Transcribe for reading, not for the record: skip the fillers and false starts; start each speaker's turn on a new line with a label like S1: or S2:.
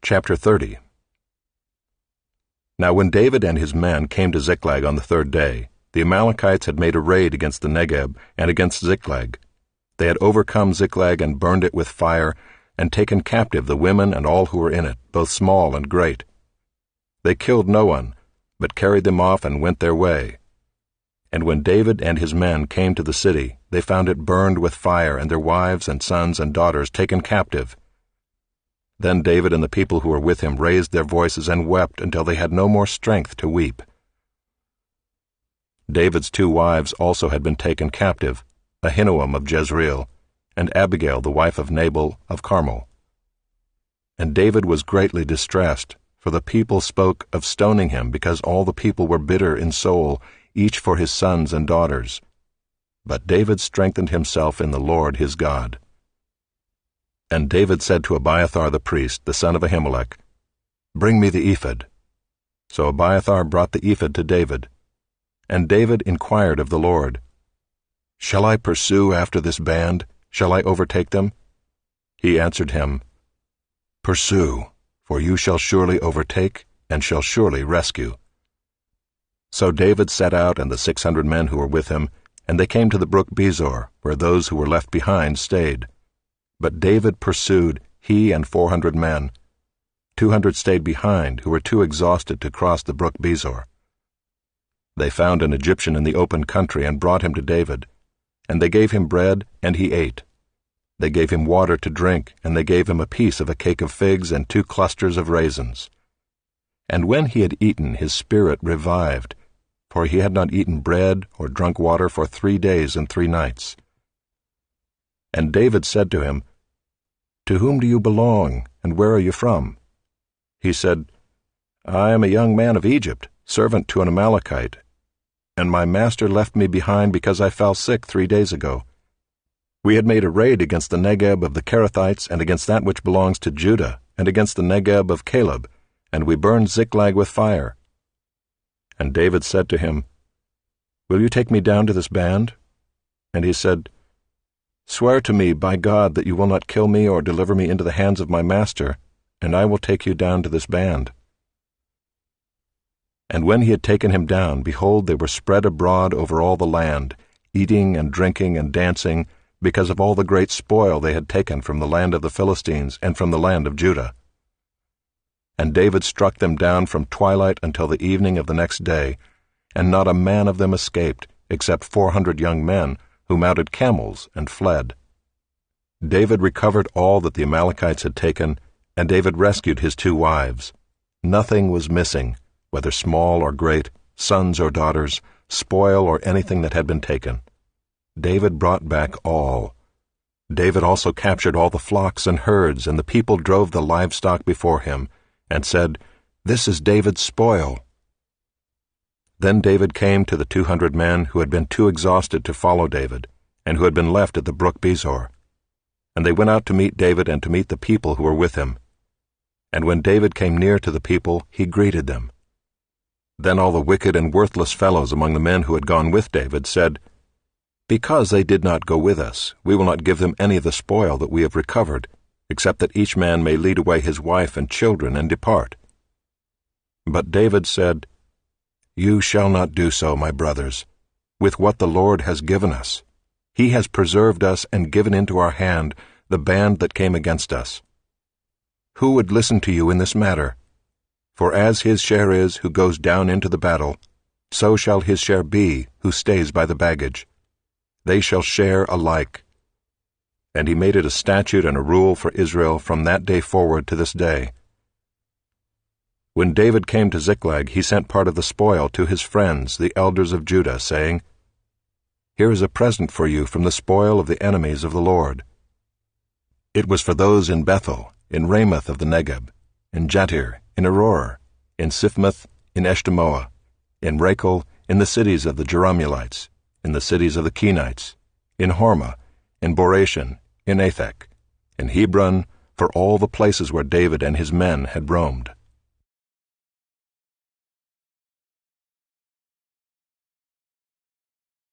S1: Chapter 30. Now when David and his men came to Ziklag on the third day, the Amalekites had made a raid against the Negeb and against Ziklag. They had overcome Ziklag and burned it with fire, and taken captive the women and all who were in it, both small and great. They killed no one, but carried them off and went their way. And when David and his men came to the city, they found it burned with fire, and their wives and sons and daughters taken captive. Then David and the people who were with him raised their voices and wept until they had no more strength to weep. David's 2 wives also had been taken captive, Ahinoam of Jezreel, and Abigail the wife of Nabal of Carmel. And David was greatly distressed, for the people spoke of stoning him, because all the people were bitter in soul, each for his sons and daughters. But David strengthened himself in the Lord his God. And David said to Abiathar the priest, the son of Ahimelech, "Bring me the ephod." So Abiathar brought the ephod to David. And David inquired of the Lord, "Shall I pursue after this band? Shall I overtake them?" He answered him, "Pursue, for you shall surely overtake, and shall surely rescue." So David set out and the 600 men who were with him, and they came to the brook Bezor, where those who were left behind stayed. But David pursued, he and 400 men. 200 stayed behind, who were too exhausted to cross the brook Bezor. They found an Egyptian in the open country and brought him to David. And they gave him bread, and he ate. They gave him water to drink, and they gave him a piece of a cake of figs and 2 clusters of raisins. And when he had eaten, his spirit revived, for he had not eaten bread or drunk water for 3 days and 3 nights. And David said to him, "To whom do you belong, and where are you from?" He said, "I am a young man of Egypt, servant to an Amalekite, and my master left me behind because I fell sick 3 days ago. We had made a raid against the Negeb of the Kerethites and against that which belongs to Judah, and against the Negeb of Caleb, and we burned Ziklag with fire." And David said to him, "Will you take me down to this band?" And he said, "Swear to me by God that you will not kill me or deliver me into the hands of my master, and I will take you down to this band." And when he had taken him down, behold, they were spread abroad over all the land, eating and drinking and dancing, because of all the great spoil they had taken from the land of the Philistines and from the land of Judah. And David struck them down from twilight until the evening of the next day, and not a man of them escaped, except 400 young men, who mounted camels and fled. David recovered all that the Amalekites had taken, and David rescued his 2 wives. Nothing was missing, whether small or great, sons or daughters, spoil or anything that had been taken. David brought back all. David also captured all the flocks and herds, and the people drove the livestock before him, and said, "This is David's spoil." Then David came to the 200 men who had been too exhausted to follow David, and who had been left at the brook Bezor. And they went out to meet David and to meet the people who were with him. And when David came near to the people, he greeted them. Then all the wicked and worthless fellows among the men who had gone with David said, "Because they did not go with us, we will not give them any of the spoil that we have recovered, except that each man may lead away his wife and children and depart." But David said, "You shall not do so, my brothers, with what the Lord has given us. He has preserved us and given into our hand the band that came against us. Who would listen to you in this matter? For as his share is who goes down into the battle, so shall his share be who stays by the baggage. They shall share alike." And he made it a statute and a rule for Israel from that day forward to this day. When David came to Ziklag, he sent part of the spoil to his friends, the elders of Judah, saying, "Here is a present for you from the spoil of the enemies of the Lord." It was for those in Bethel, in Ramoth of the Negeb, in Jatir, in Aroer, in Siphmoth, in Eshtemoa, in Rachel, in the cities of the Jerahmeelites, in the cities of the Kenites, in Hormah, in Boration, in Athek, in Hebron, for all the places where David and his men had roamed.